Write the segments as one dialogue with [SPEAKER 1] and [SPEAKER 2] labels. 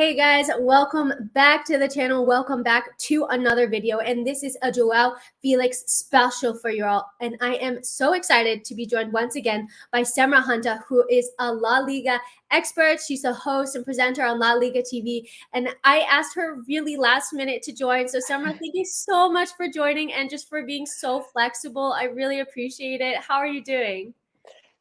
[SPEAKER 1] Hey guys, welcome back to the channel. Welcome back to another video. And this is a João Félix special for you all. And I am so excited to be joined once again by Semra, who is a La Liga expert. She's a host and presenter on La Liga TV. And I asked her really last minute to join. So Semra, thank you so much for joining and just for being so flexible. I really appreciate it. How are you doing?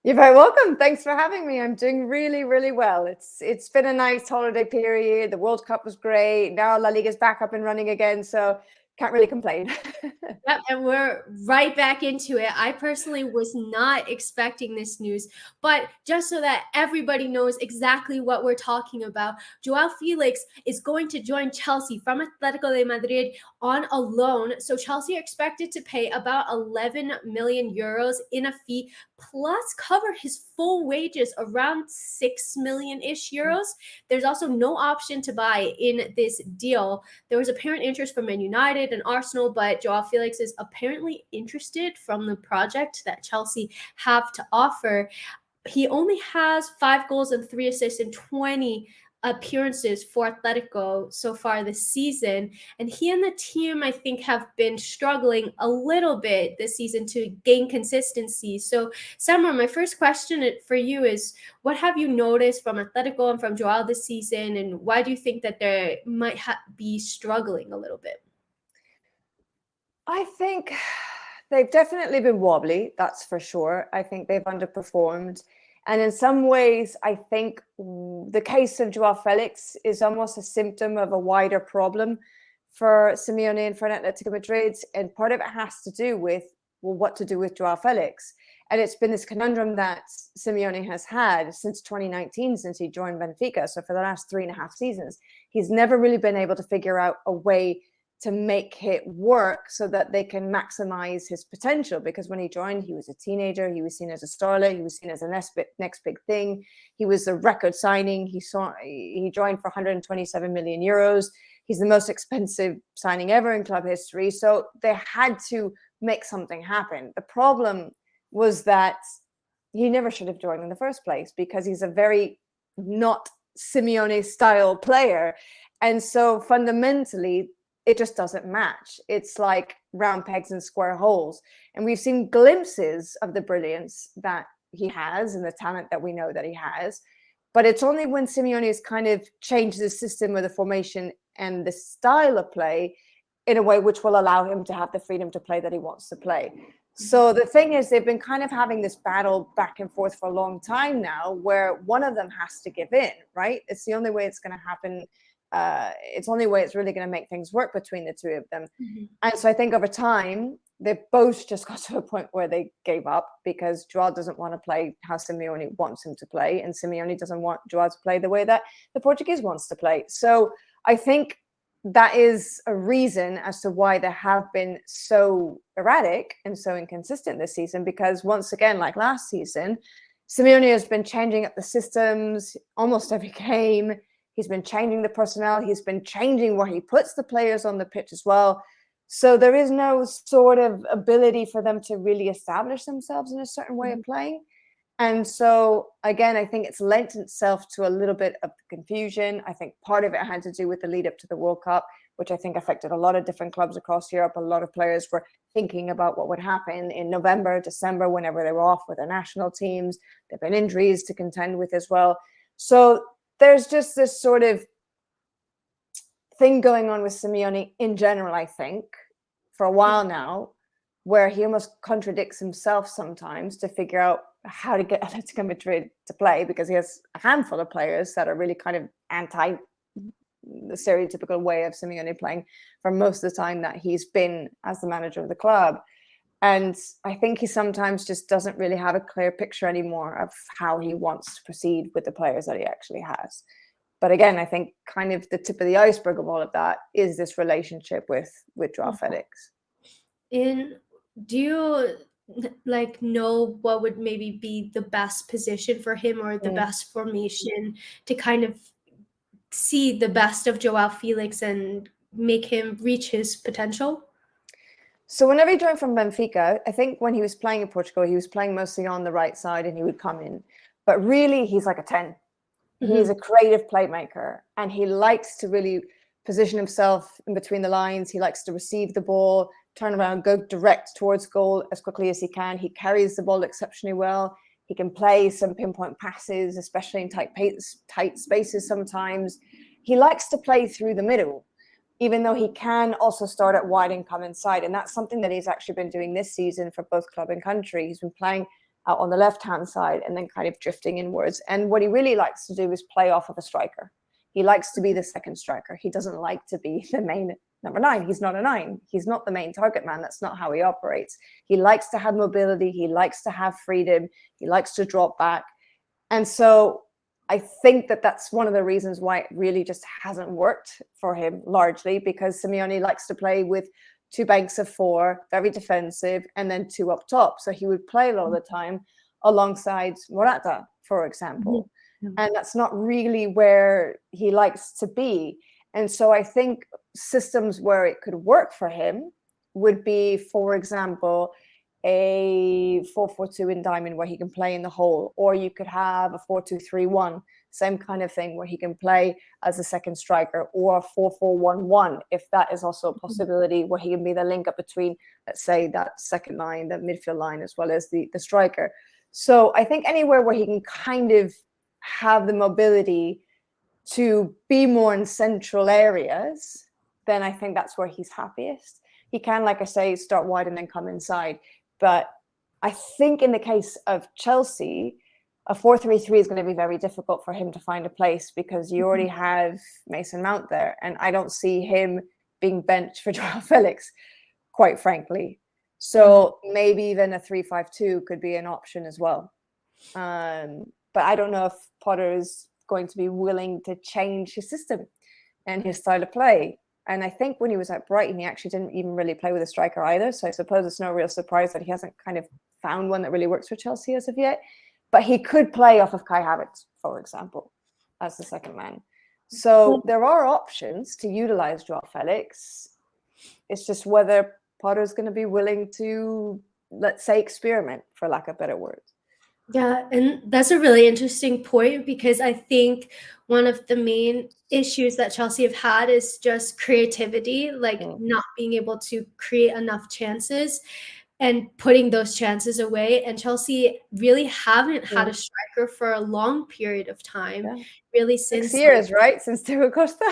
[SPEAKER 2] You're very welcome. Thanks for having me. I'm doing really, really well. It's been a nice holiday period. The World Cup was great. Now La Liga's back up and running again, so can't really complain.
[SPEAKER 1] Yep, and we're right back into it. I personally was not expecting this news, but just so that everybody knows exactly what we're talking about, João Félix is going to join Chelsea from Atlético de Madrid on a loan. So Chelsea are expected to pay about 11 million euros in a fee, plus cover his full wages, around 6 million-ish euros. There's also no option to buy in this deal. There was apparent interest from Man United and Arsenal, but João Félix is apparently interested from the project that Chelsea have to offer. He only has 5 goals and 3 assists in 20 appearances for Atletico so far this season, and he and the team, I think, have been struggling a little bit this season to gain consistency. So Semra, my first question for you is, what have you noticed from Atletico and from João this season, and why do you think that they might be struggling a little bit?
[SPEAKER 2] I think they've definitely been wobbly, that's for sure. I think they've underperformed. And in some ways, I think the case of João Félix is almost a symptom of a wider problem for Simeone and for Atletico Madrid. And part of it has to do with, well, what to do with João Félix. And it's been this conundrum that Simeone has had since 2019, since he joined Benfica. So for the last 3.5 seasons, he's never really been able to figure out a way to make it work so that they can maximize his potential. Because when he joined, he was a teenager, he was seen as a starlet, he was seen as the next big thing. He was a record signing. He joined for 127 million euros. He's the most expensive signing ever in club history. So they had to make something happen. The problem was that he never should have joined in the first place, because he's a very not Simeone style player. And so fundamentally, it just doesn't match. It's like round pegs and square holes. And we've seen glimpses of the brilliance that he has and the talent that we know that he has. But it's only when Simeone has kind of changed the system or the formation and the style of play in a way which will allow him to have the freedom to play that he wants to play. So the thing is, they've been kind of having this battle back and forth for a long time now, where one of them has to give in, right? It's the only way it's going to happen. It's the only way it's really going to make things work between the two of them. And so I think over time, they both just got to a point where they gave up, because João doesn't want to play how Simeone wants him to play, and Simeone doesn't want João to play the way that the Portuguese wants to play. So I think that is a reason as to why they have been so erratic and so inconsistent this season, because once again, like last season, Simeone has been changing up the systems almost every game. He's been changing the personnel. He's been changing where he puts the players on the pitch as well. So there is no sort of ability for them to really establish themselves in a certain way of playing. And so, again, I think it's lent itself to a little bit of confusion. I think part of it had to do with the lead up to the World Cup, which I think affected a lot of different clubs across Europe. A lot of players were thinking about what would happen in November, December, whenever they were off with their national teams. There have been injuries to contend with as well. So there's just this sort of thing going on with Simeone in general, I think, for a while now, where he almost contradicts himself sometimes to figure out how to get Atletico Madrid to play, because he has a handful of players that are really kind of anti the stereotypical way of Simeone playing for most of the time that he's been as the manager of the club. And I think he sometimes just doesn't really have a clear picture anymore of how he wants to proceed with the players that he actually has. But again, I think kind of the tip of the iceberg of all of that is this relationship with João Félix.
[SPEAKER 1] Do you know what would maybe be the best position for him, or the best formation to kind of see the best of João Félix and make him reach his potential?
[SPEAKER 2] So whenever he joined from Benfica, I think when he was playing in Portugal, he was playing mostly on the right side and he would come in. But really, he's like a 10. He's a creative playmaker, and he likes to really position himself in between the lines. He likes to receive the ball, turn around, go direct towards goal as quickly as he can. He carries the ball exceptionally well. He can play some pinpoint passes, especially in tight spaces sometimes. He likes to play through the middle, even though he can also start at wide and come inside. And that's something that he's actually been doing this season for both club and country. He's been playing out on the left-hand side and then kind of drifting inwards. And what he really likes to do is play off of a striker. He likes to be the second striker. He doesn't like to be the main number 9. He's not a 9. He's not the main target man. That's not how he operates. He likes to have mobility. He likes to have freedom. He likes to drop back. And so I think that that's one of the reasons why it really just hasn't worked for him, largely because Simeone likes to play with 2 banks of 4, very defensive, and then 2 up top. So he would play a lot of the time alongside Morata, for example. And that's not really where he likes to be. And so I think systems where it could work for him would be, for example, a 4-4-2 in diamond where he can play in the hole, or you could have a 4-2-3-1, same kind of thing where he can play as a second striker, or a 4-4-1-1 if that is also a possibility, where he can be the link up between, let's say, that second line, the midfield line, as well as the striker. So I think anywhere where he can kind of have the mobility to be more in central areas, then I think that's where he's happiest. He can, like I say, start wide and then come inside. But I think in the case of Chelsea, a 4-3-3 is going to be very difficult for him to find a place, because you already have Mason Mount there. And I don't see him being benched for João Felix, quite frankly. So maybe even a 3-5-2 could be an option as well. But I don't know if Potter is going to be willing to change his system and his style of play. And I think when he was at Brighton, he actually didn't even really play with a striker either. So I suppose it's no real surprise that he hasn't kind of found one that really works for Chelsea as of yet. But he could play off of Kai Havertz, for example, as the second man. So there are options to utilize João Félix. It's just whether Potter's going to be willing to, let's say, experiment, for lack of better words.
[SPEAKER 1] Yeah, and that's a really interesting point, because I think one of the main issues that Chelsea have had is just creativity, like not being able to create enough chances and putting those chances away. And Chelsea really haven't had a striker for a long period of time, really since
[SPEAKER 2] 6 years, right? Since Diego Costa.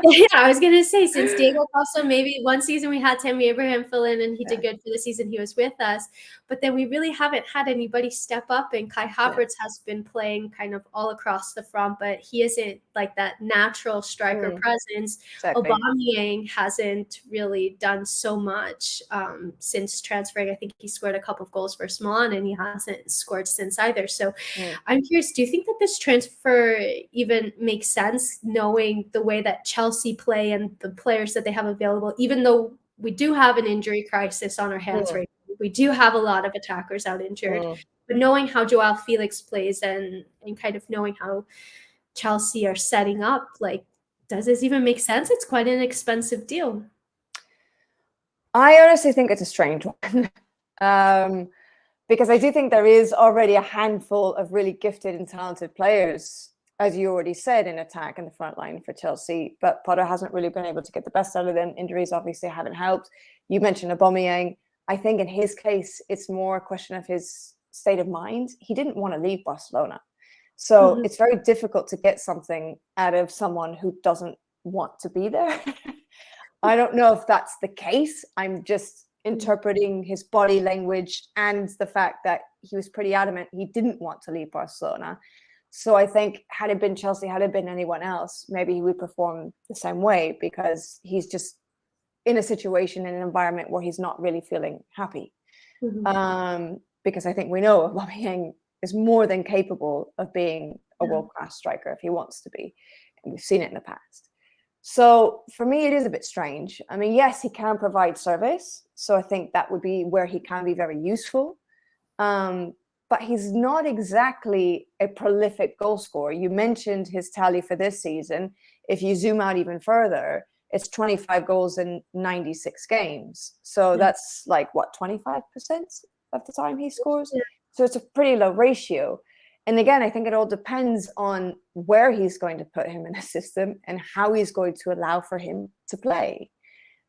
[SPEAKER 1] Yeah, I was gonna say, since Diego Costa, maybe one season we had Tammy Abraham fill in, and he did good for the season he was with us. But then we really haven't had anybody step up, and Kai Havertz has been playing kind of all across the front, but he isn't like that natural striker presence.
[SPEAKER 2] Exactly.
[SPEAKER 1] Aubameyang hasn't really done so much since transferring. I think he scored a couple of goals for Milan, and he hasn't scored since either. So I'm curious, do you think that this transfer even makes sense, knowing the way that Chelsea play and the players that they have available, even though we do have an injury crisis on our hands right now? We do have a lot of attackers out injured, but knowing how João Felix plays and kind of knowing how Chelsea are setting up, like, does this even make sense? It's quite an expensive deal.
[SPEAKER 2] I honestly think it's a strange one. Because I do think there is already a handful of really gifted and talented players, as you already said, in attack in the front line for Chelsea, but Potter hasn't really been able to get the best out of them. Injuries obviously haven't helped. You mentioned Aubameyang. I think in his case, it's more a question of his state of mind. He didn't want to leave Barcelona. So it's very difficult to get something out of someone who doesn't want to be there. I don't know if that's the case. I'm just interpreting his body language and the fact that he was pretty adamant he didn't want to leave Barcelona. So I think had it been Chelsea, had it been anyone else, maybe he would perform the same way, because he's just in a situation, in an environment where he's not really feeling happy. Because I think we know Aubameyang is more than capable of being a world-class striker if he wants to be. And we've seen it in the past. So for me, it is a bit strange. I mean, yes, he can provide service. So I think that would be where he can be very useful. But he's not exactly a prolific goal scorer. You mentioned his tally for this season. If you zoom out even further, it's 25 goals in 96 games. So that's like, what, 25% of the time he scores? So it's a pretty low ratio. And again, I think it all depends on where he's going to put him in a system and how he's going to allow for him to play.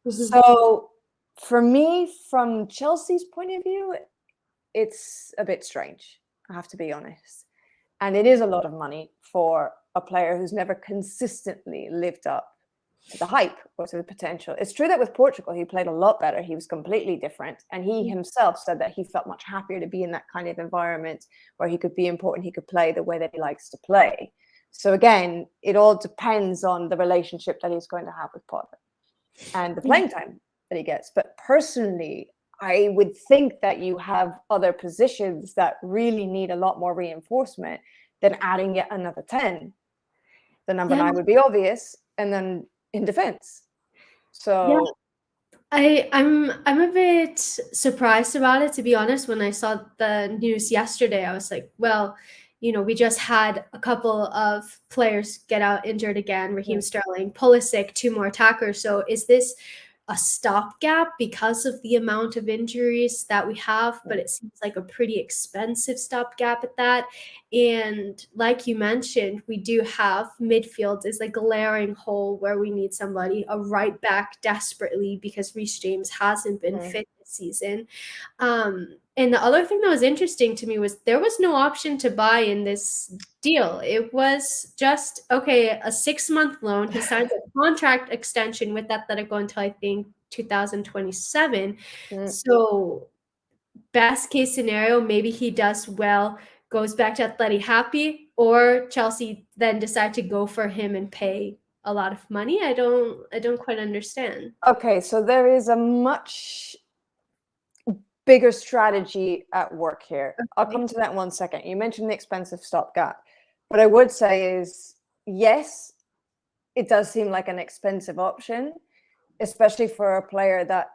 [SPEAKER 2] So for me, from Chelsea's point of view, it's a bit strange, I have to be honest. And it is a lot of money for a player who's never consistently lived up to the hype or to the potential. It's true that with Portugal, he played a lot better. He was completely different. And he himself said that he felt much happier to be in that kind of environment where he could be important, he could play the way that he likes to play. So again, it all depends on the relationship that he's going to have with Potter and the playing time that he gets. But personally, I would think that you have other positions that really need a lot more reinforcement than adding yet another 10. The number 9 would be obvious, and then in defense. So
[SPEAKER 1] I'm a bit surprised about it, to be honest. When I saw the news yesterday, I was like, well, we just had a couple of players get out injured again, Raheem Sterling, Pulisic, 2 more attackers. So is this a stopgap because of the amount of injuries that we have? But it seems like a pretty expensive stopgap at that. And like you mentioned, we do have midfield is a glaring hole where we need somebody, a right back desperately, because Reece James hasn't been fit this season. And the other thing that was interesting to me was there was no option to buy in this deal. It was just, okay, a 6-month loan. He signs a contract extension with Atletico until I think 2027. So best case scenario, maybe he does well, goes back to Atleti happy, or Chelsea then decide to go for him and pay a lot of money. I don't quite understand.
[SPEAKER 2] Okay, so there is a much bigger strategy at work here. I'll come to that in 1 second. You mentioned the expensive stopgap. What I would say is, yes, it does seem like an expensive option, especially for a player that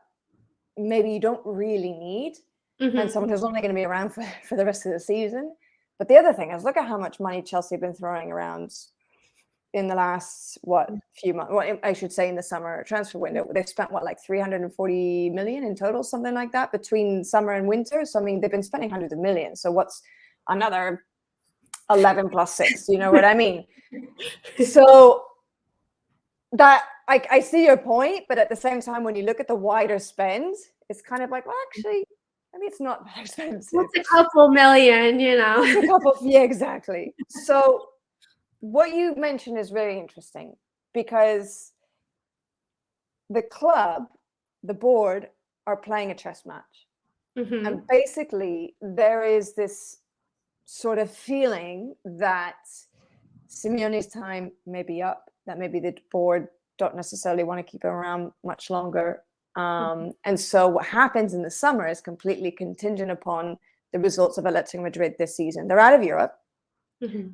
[SPEAKER 2] maybe you don't really need and someone who's only going to be around for the rest of the season. But the other thing is, look at how much money Chelsea have been throwing around in the last few months. Well, I should say in the summer transfer window, they've spent like 340 million in total, something like that, between summer and winter. So I mean, they've been spending hundreds of millions. So what's another 11 plus 6? You know what I mean? So that I see your point, but at the same time, when you look at the wider spend, it's kind of like, well, actually, maybe it's not that expensive.
[SPEAKER 1] It's a couple million,
[SPEAKER 2] It's a couple, yeah, exactly. So what you mentioned is very interesting, because the club, the board, are playing a chess match. And basically, there is this sort of feeling that Simeone's time may be up, that maybe the board don't necessarily want to keep him around much longer. And so what happens in the summer is completely contingent upon the results of Atletico Madrid this season. They're out of Europe.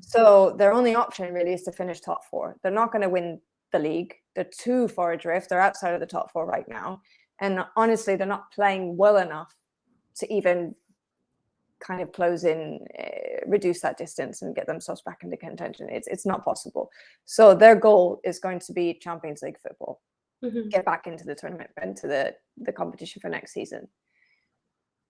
[SPEAKER 2] So their only option really is to finish top 4. They're not going to win the league. They're too far adrift. They're outside of the top 4 right now. And honestly, they're not playing well enough to even kind of close in, reduce that distance and get themselves back into contention. It's not possible. So their goal is going to be Champions League football, get back into the tournament, into the competition for next season.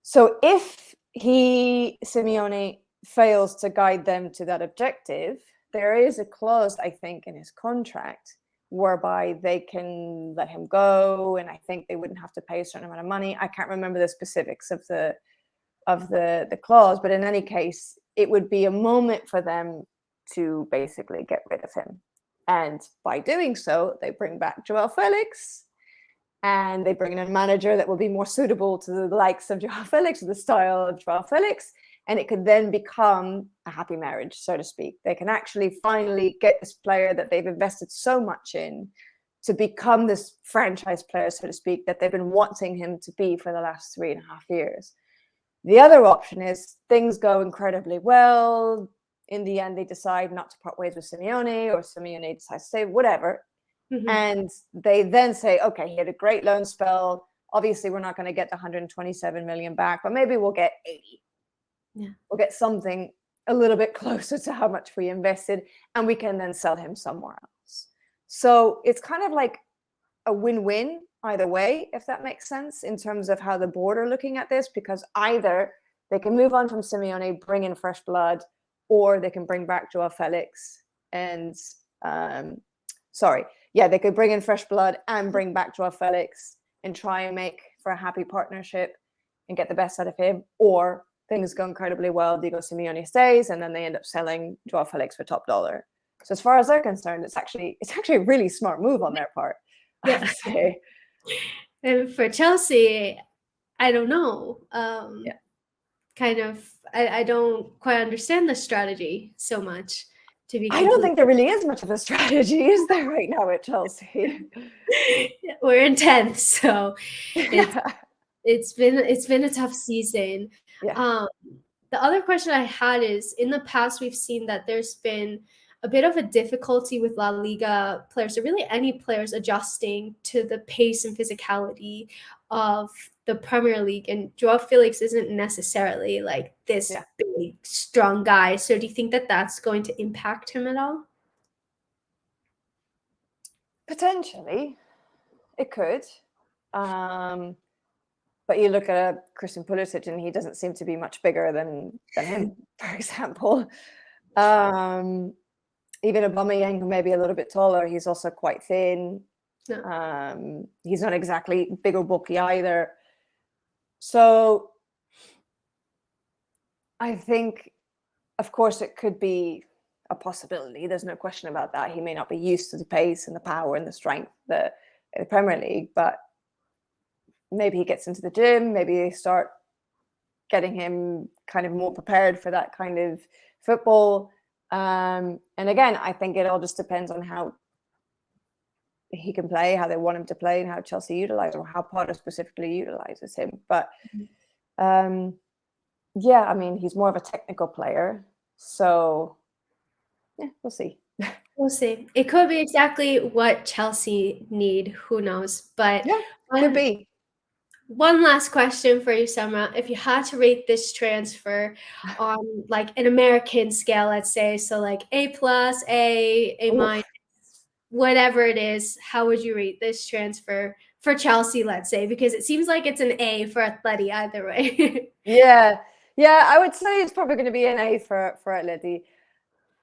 [SPEAKER 2] So if Simeone fails to guide them to that objective, there is a clause, I think, in his contract whereby they can let him go, and I think they wouldn't have to pay a certain amount of money. I can't remember the specifics of the clause, but in any case, it would be a moment for them to basically get rid of him. And by doing so, they bring back João Félix, and they bring in a manager that will be more suitable to the likes of João Félix, the style of João Félix, and it could then become a happy marriage, so to speak. They can actually finally get this player that they've invested so much in to become this franchise player, so to speak, that they've been wanting him to be for the last 3.5 years. The other option is things go incredibly well. In the end, they decide not to part ways with Simeone, or Simeone decides to stay, whatever. And they then say, okay, he had a great loan spell. Obviously, we're not going to get the 127 million back, but maybe we'll get 80. We'll get something a little bit closer to how much we invested, and we can then sell him somewhere else. So it's kind of like a win-win either way, if that makes sense, in terms of how the board are looking at this, because either they can move on from Simeone, bring in fresh blood, or they can bring back João Félix and they could bring in fresh blood and bring back João Félix and try and make for a happy partnership and get the best out of him. Or things go incredibly well, Diego Simeone stays, and then they end up selling João Félix for top dollar. So as far as they're concerned, it's actually a really smart move on their part, I have to say.
[SPEAKER 1] And for Chelsea, I don't know. I don't quite understand the strategy so much.
[SPEAKER 2] I don't think there really is much of a strategy, is there, right now at Chelsea?
[SPEAKER 1] We're in 10th, so it's been a tough season.
[SPEAKER 2] Yeah.
[SPEAKER 1] The other question I had is, in the past, we've seen that there's been a bit of a difficulty with La Liga players, or really any players, adjusting to the pace and physicality of the Premier League. And João Felix isn't necessarily like this big, strong guy. So do you think that that's going to impact him at all?
[SPEAKER 2] Potentially, it could. But you look at Christian Pulisic, and he doesn't seem to be much bigger than him, for example. Even Aubameyang, maybe a little bit taller, he's also quite thin. No. He's not exactly big or bulky either. So I think, of course, it could be a possibility. There's no question about that. He may not be used to the pace and the power and the strength of the Premier League, but maybe he gets into the gym. Maybe they start getting him kind of more prepared for that kind of football. And again, I think it all just depends on how he can play, how they want him to play, and how Chelsea utilize, or how Potter specifically utilizes him. But yeah, I mean, he's more of a technical player. So yeah, we'll see.
[SPEAKER 1] We'll see. It could be exactly what Chelsea need. Who knows? But
[SPEAKER 2] yeah, could be.
[SPEAKER 1] One last question for you, Semra. If you had to rate this transfer on like an American scale, let's say, so like A+, A minus, whatever it is, how would you rate this transfer for Chelsea, let's say? Because it seems like it's an A for Atleti either way.
[SPEAKER 2] Yeah, I would say it's probably going to be an A for Atleti.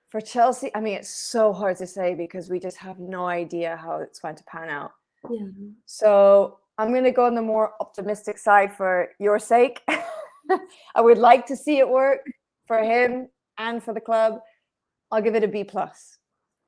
[SPEAKER 2] For Chelsea, I mean, it's so hard to say because we just have no idea how it's going to pan out.
[SPEAKER 1] Yeah.
[SPEAKER 2] So I'm going to go on the more optimistic side for your sake. I would like to see it work for him and for the club. I'll give it a B+.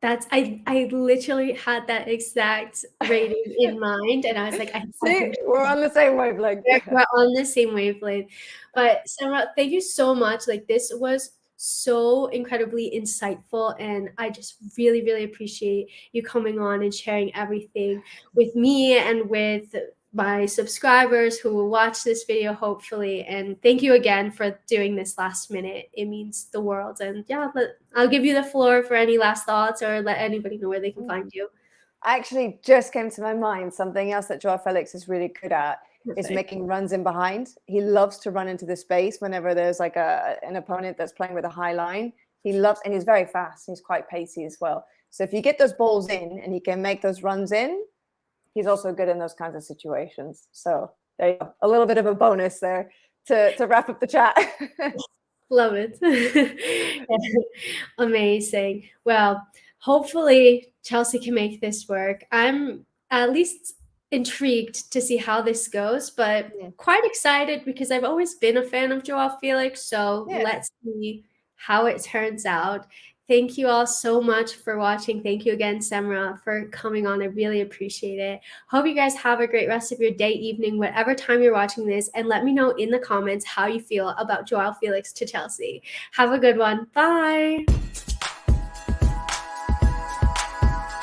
[SPEAKER 1] I literally had that exact rating in mind, and I was like,
[SPEAKER 2] see, we're on the same wavelength.
[SPEAKER 1] We're on the same wavelength. But Semra, thank you so much. Like, this was so incredibly insightful, and I just really, really appreciate you coming on and sharing everything with me and with my subscribers who will watch this video, hopefully. And thank you again for doing this last minute. It means the world. And yeah, I'll give you the floor for any last thoughts, or let anybody know where they can find you.
[SPEAKER 2] Actually, just came to my mind, something else that João Félix is really good at is making runs in behind. He loves to run into the space whenever there's like an opponent that's playing with a high line. And he's very fast. He's quite pacey as well. So if you get those balls in and he can make those runs in, he's also good in those kinds of situations. So there you go. A little bit of a bonus there to wrap up the chat.
[SPEAKER 1] Love it. Amazing. Well, hopefully Chelsea can make this work. I'm at least intrigued to see how this goes, but quite excited because I've always been a fan of João Felix. So let's see how it turns out. Thank you all so much for watching. Thank you again, Semra, for coming on. I really appreciate it. Hope you guys have a great rest of your day, evening, whatever time you're watching this, and let me know in the comments how you feel about João Felix to Chelsea. Have a good one. Bye.